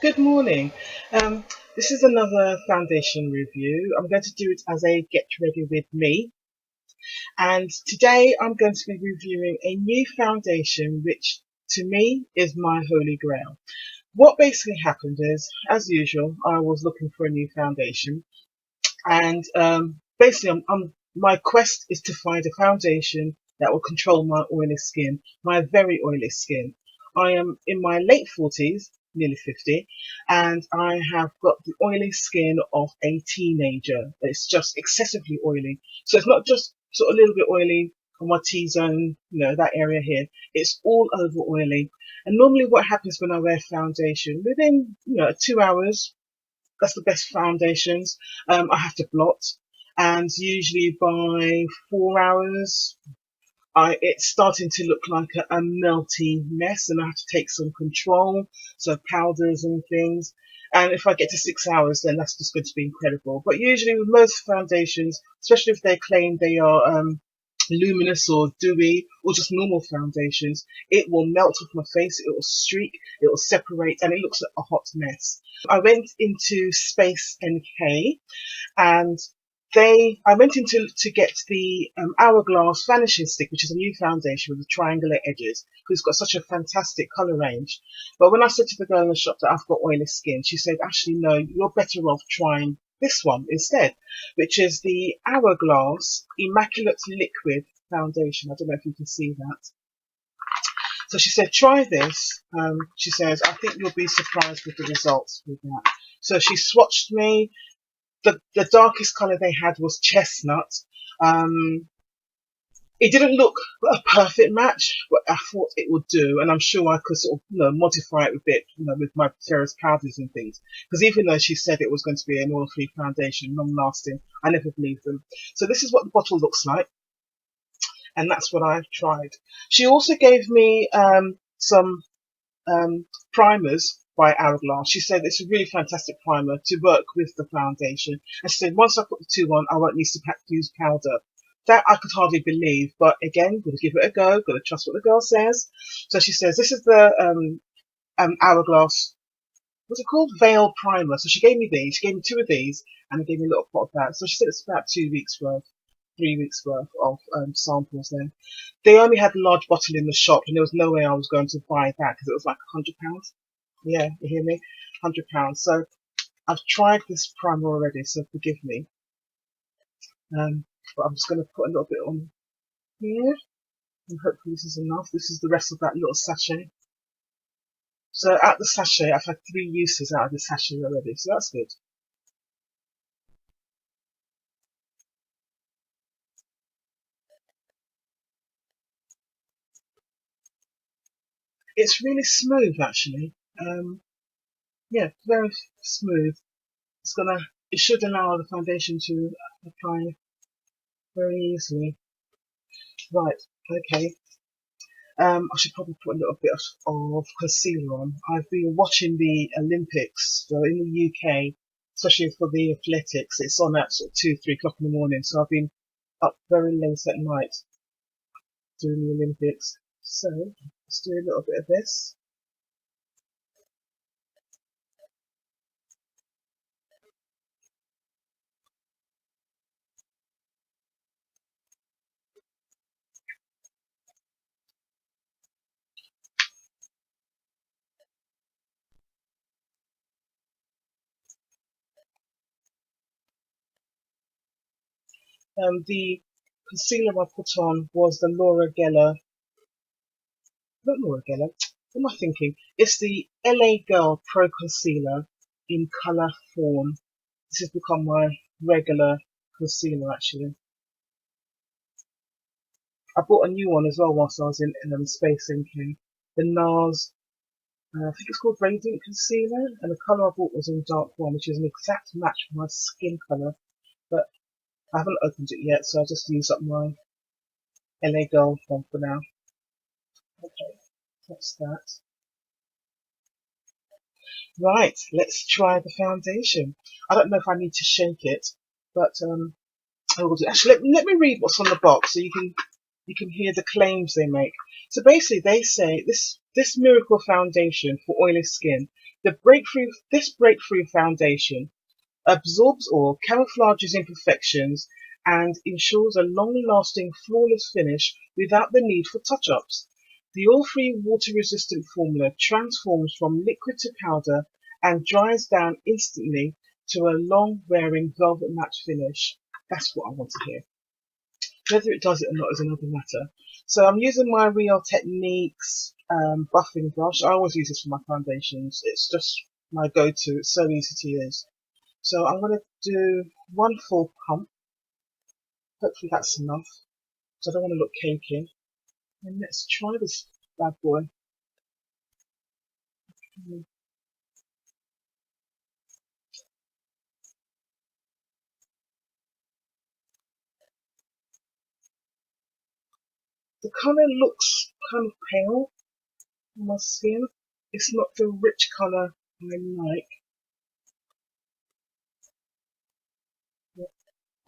Good morning. Um, this is another foundation review. I'm going to do it as a get ready with me. And today I'm going to be reviewing a new foundation, which to me is my holy grail. What basically happened is, as usual, I was looking for a new foundation. And basically, my quest is to find a foundation that will control my oily skin, my very oily skin. I am in my late 40s, nearly 50, and I have got the oily skin of a teenager. It's just excessively oily. So it's not just sort of a little bit oily on my T-zone, that area here. It's all over oily. And normally what happens when I wear foundation, within, 2 hours, that's the best foundations. I have to blot, and usually by 4 hours, it's starting to look like a melty mess, and I have to take some control, so powders and things. And if I get to 6 hours, then that's just going to be incredible. But usually with most foundations, especially if they claim they are luminous or dewy or just normal foundations, it will melt off my face, it will streak, it will separate, and it looks like a hot mess. I went into Space NK, and I went into to get the Hourglass Vanishing Stick, which is a new foundation with the triangular edges, because it's got such a fantastic colour range. But when I said to the girl in the shop that I've got oily skin, she said, actually, no, you're better off trying this one instead, which is the Hourglass Immaculate Liquid Foundation. I don't know if you can see that. So she said, try this. She says, I think you'll be surprised with the results with that. So she swatched me. The darkest colour they had was Chestnut. It didn't look a perfect match, but I thought it would do, and I'm sure I could sort of, modify it a bit, with my various powders and things. Because even though she said it was going to be an oil-free foundation, long-lasting, I never believed them. So this is what the bottle looks like, and that's what I've tried. She also gave me some primers by Hourglass. She said it's a really fantastic primer to work with the foundation. And she said once I put the two on, I won't need to use powder. That I could hardly believe, but again, got to give it a go, got to trust what the girl says. So she says this is the Hourglass, what's it called? Veil Primer. So she gave me these. She gave me two of these, and gave me a little pot of that. So she said it's about 2 weeks worth, 3 weeks worth of samples there. They only had a large bottle in the shop, and there was no way I was going to buy that because it was like £100. Yeah, you hear me? £100. So I've tried this primer already, so forgive me. But I'm just going to put a little bit on here, and hopefully this is enough. This is the rest of that little sachet. So out the sachet, I've had 3 uses out of the sachet already, so that's good. It's really smooth, actually. Yeah, very smooth. It should allow the foundation to apply very easily. Right, okay. I should probably put a little bit of concealer on. I've been watching the Olympics, so in the UK, especially for the athletics, it's on at sort of 2, 3 o'clock in the morning, so I've been up very late at night doing the Olympics. So, let's do a little bit of this. The concealer I put on was the not Laura Geller, what am I thinking? It's the LA Girl Pro Concealer in colour Fawn. This has become my regular concealer, actually. I bought a new one as well whilst I was in Space NK. The NARS, I think it's called Radiant Concealer, and the colour I bought was in dark one, which is an exact match for my skin colour. But I haven't opened it yet, so I'll just use up my LA Girl one for now. Okay, that's that. Right, let's try the foundation. I don't know if I need to shake it, but I will do. Actually, let me read what's on the box so you can hear the claims they make. So basically, they say this miracle foundation for oily skin This breakthrough foundation absorbs oil, camouflages imperfections, and ensures a long-lasting, flawless finish without the need for touch-ups. The oil-free, water-resistant formula transforms from liquid to powder and dries down instantly to a long-wearing velvet matte finish. That's what I want to hear. Whether it does it or not is another matter. So I'm using my Real Techniques buffing brush. I always use this for my foundations. It's just my go-to. It's so easy to use. So I'm going to do one full pump. Hopefully that's enough. So I don't want to look cakey. And let's try this bad boy. The colour looks kind of pale on my skin. It's not the rich colour I like.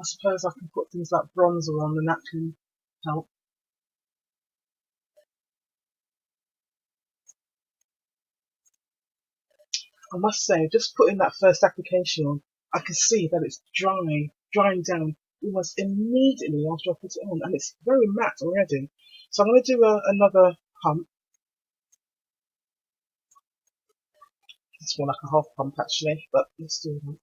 I suppose I can put things like bronzer on and that can help. I must say, just putting that first application on, I can see that it's drying down almost immediately after I put it on, and it's very matte already. So I'm going to do another pump. It's more like a half pump actually, but let's do that.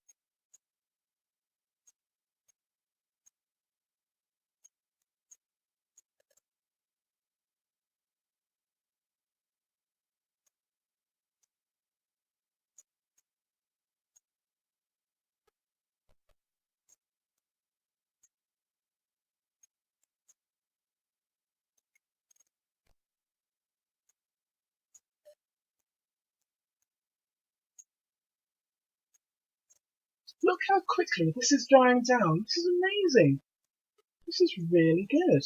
Look how quickly this is drying down. This is amazing. This is really good.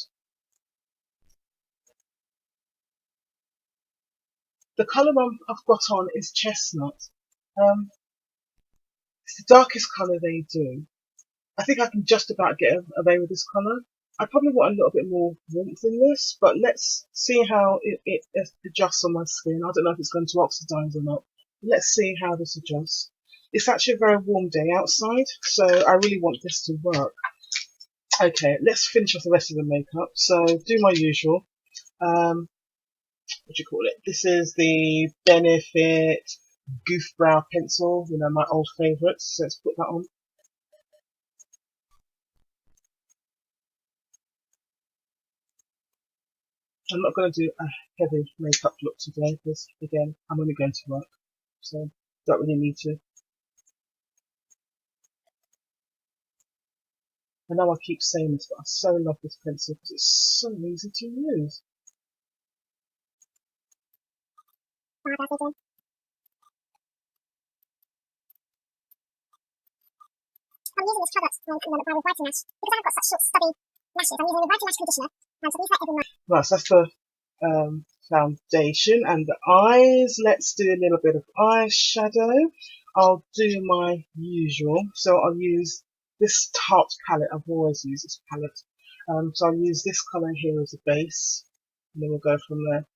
The colour I've got on is Chestnut. It's the darkest colour they do. I think I can just about get away with this colour. I probably want a little bit more warmth in this, but let's see how it adjusts on my skin. I don't know if it's going to oxidize or not. Let's see how this adjusts. It's actually a very warm day outside, so I really want this to work. Okay, let's finish off the rest of the makeup. So do my usual. What do you call it? This is the Benefit Goof Brow Pencil, you know, my old favourite. So let's put that on. I'm not going to do a heavy makeup look today because, again, I'm only going to work. So don't really need to. I know I keep saying this, but I so love this pencil because it's so easy to use. I'm using this product by White Lash because I've got such short, stubby lashes. I'm using the White Lash conditioner, so these are every night. Right, so that's the foundation and the eyes. Let's do a little bit of eyeshadow. I'll do my usual. So I'll use this Tarte palette. I've always used this palette. So I'll use this colour here as a base, and then we'll go from there.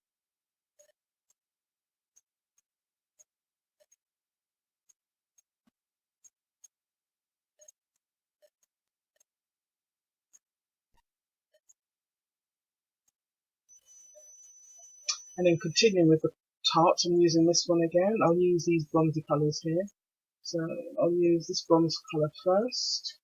And then continuing with the Tarte, I'm using this one again. I'll use these bronzy colours here. So I'll use this bronze colour first.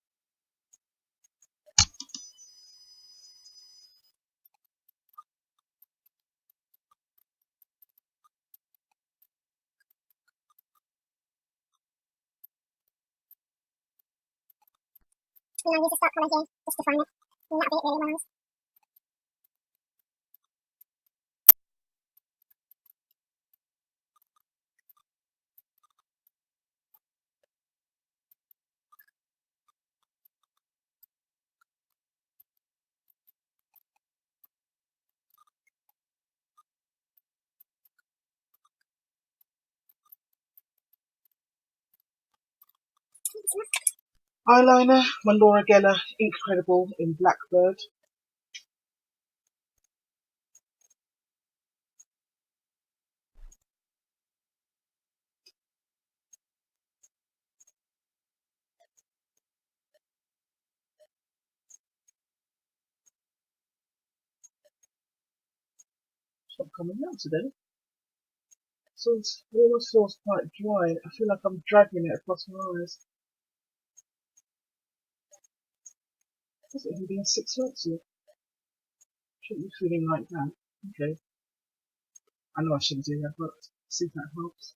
And I'll use this dark colour here, just to define it. And that'll be it really, my eyes. Eyeliner, my Laura Geller Inkcredible in Blackbird. not coming out today. So it almost feels quite dry. I feel like I'm dragging it across my eyes. Has it even been 6 months yet? Shouldn't be feeling like that. Okay. I know I shouldn't do that, but see if that helps.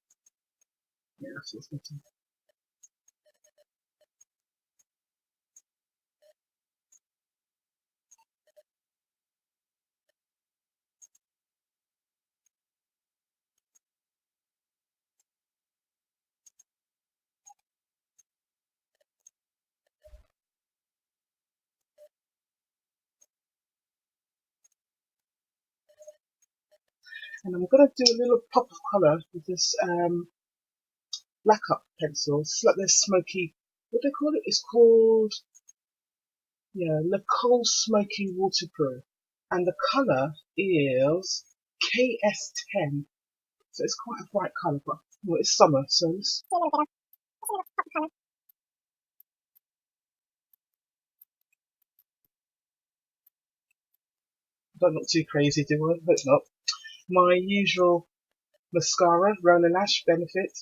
Yeah, that feels better. And I'm going to do a little pop of colour with this Blackup pencil. It's like this smoky, what do they call it? It's called, yeah, the Kohl Smoky Waterproof. And the colour is KS10. So it's quite a bright colour, but well, it's summer, so it's don't look too crazy, do I? Hope not. My usual mascara, Roller Lash Benefit.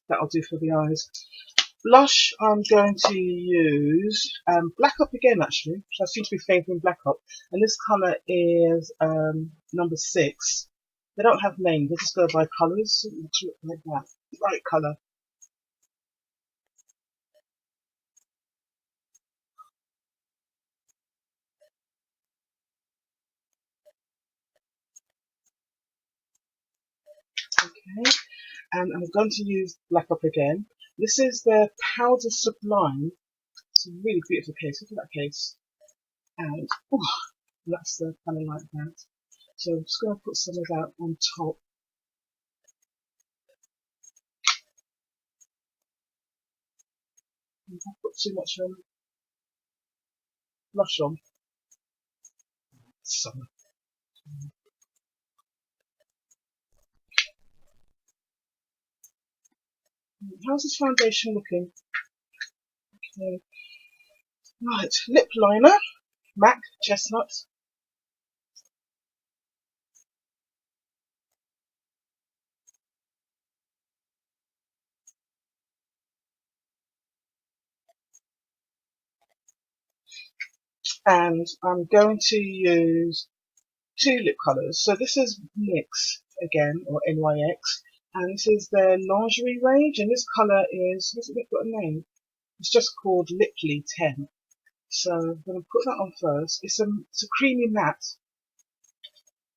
That'll do for the eyes. Blush, I'm going to use Blackup again, actually. I seem to be favouring Blackup. And this colour is number 6. They don't have names, they just go by colours. It looks like that. Bright colour. Okay. And I'm going to use Blackup again. This is the Powder Sublime. It's a really beautiful case. Look at that case. And ooh, that's the colour like that. So I'm just going to put some of that on top. If I put too much blush on, summer. How's this foundation looking? Okay. Right, lip liner, MAC Chestnut. And I'm going to use 2 lip colours. So this is NYX again, or NYX, and this is their lingerie range, and this colour is, has it got a name? It's just called Lipliner 10. So I'm going to put that on first. It's a creamy matte,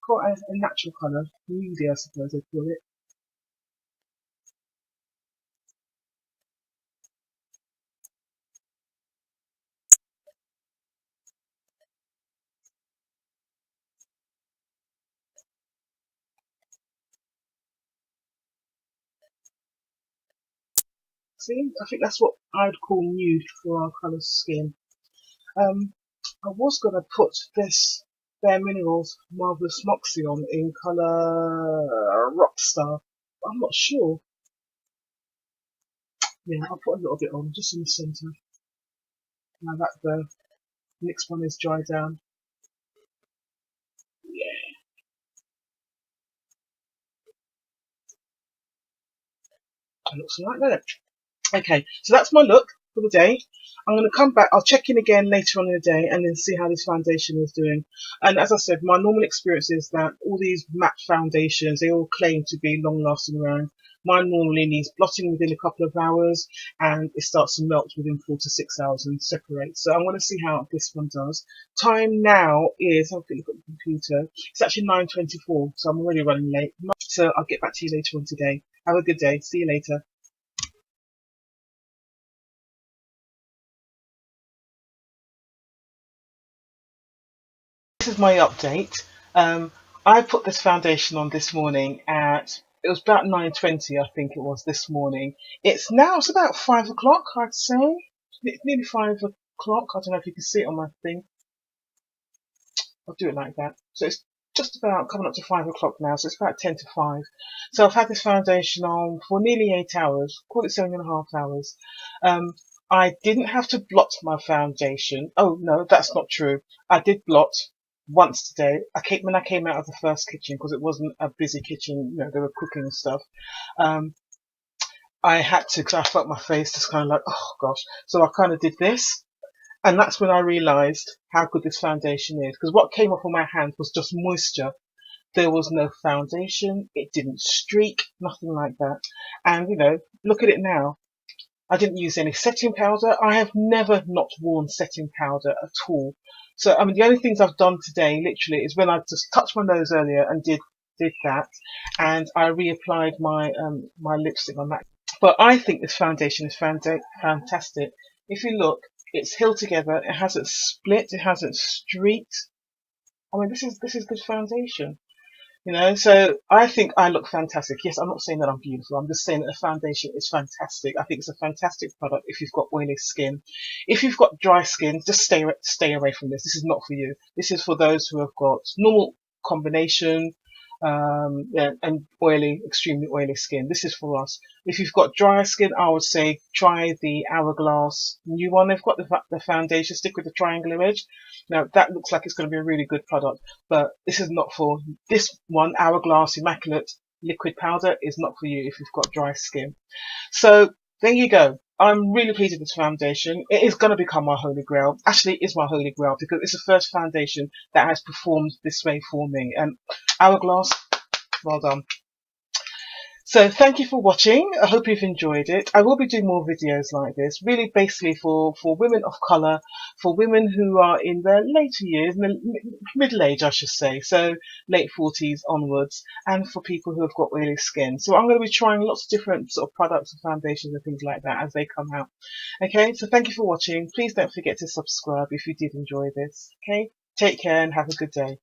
quite a natural colour, nude I suppose they call it. See, I think that's what I'd call nude for our colour skin. I was going to put this Bare Minerals Marvelous Moxie on in colour Rockstar, but I'm not sure. Yeah, I'll put a little bit on, just in the centre. Now that the NYX one is dried down. Yeah, it looks like that. Okay, so that's my look for the day. I'm going to come back, I'll check in again later on in the day and then see how this foundation is doing. And as I said, my normal experience is that all these matte foundations, they all claim to be long lasting around. Mine normally needs blotting within a couple of hours and it starts to melt within 4 to 6 hours and separate. So I'm going to see how this one does. Time now is, I'll look at the computer, it's actually 9:24, so I'm already running late. So I'll get back to you later on today. Have a good day. See you later. This is my update. I put this foundation on this morning it was about 9:20, I think it was this morning. It's about 5 o'clock, I'd say. Nearly 5 o'clock. I don't know if you can see it on my thing. I'll do it like that. So it's just about coming up to 5 o'clock now, so it's about 10 to 5. So I've had this foundation on for nearly 8 hours, call it 7.5 hours. I didn't have to blot my foundation. Oh no, that's not true. I did blot once today. When I came out of the first kitchen, because it wasn't a busy kitchen, you know, they were cooking and stuff. I had to, because I felt my face just kind of like, oh gosh. So I kind of did this. And that's when I realised how good this foundation is. Because what came off on my hand was just moisture. There was no foundation. It didn't streak, nothing like that. And, you know, look at it now. I didn't use any setting powder. I have never not worn setting powder at all. So, I mean, the only things I've done today, literally, is when I just touched my nose earlier and did that. And I reapplied my lipstick on that. But I think this foundation is fantastic. If you look, it's held together. It hasn't split. It hasn't streaked. I mean, this is good foundation. You know, so I think I look fantastic. Yes, I'm not saying that I'm beautiful. I'm just saying that the foundation is fantastic. I think it's a fantastic product if you've got oily skin. If you've got dry skin, just stay away from this. This is not for you. This is for those who have got normal combination, and extremely oily skin. This is for us. If you've got dry skin, I would say try the Hourglass new one. They've got the foundation stick with the triangular edge. Now that looks like it's going to be a really good product, but this is not for this one. Hourglass Immaculate liquid powder is not for you if you've got dry skin. So there you go. I'm really pleased with this foundation. It is going to become my holy grail. Actually, it is my holy grail because it's the first foundation that has performed this way for me. And Hourglass, well done. So thank you for watching. I hope you've enjoyed it. I will be doing more videos like this, really basically for women of colour, for women who are in their later years, in the middle age I should say, so late 40s onwards, and for people who have got oily skin. So I'm going to be trying lots of different sort of products and foundations and things like that as they come out. Okay, so thank you for watching. Please don't forget to subscribe if you did enjoy this. Okay, take care and have a good day.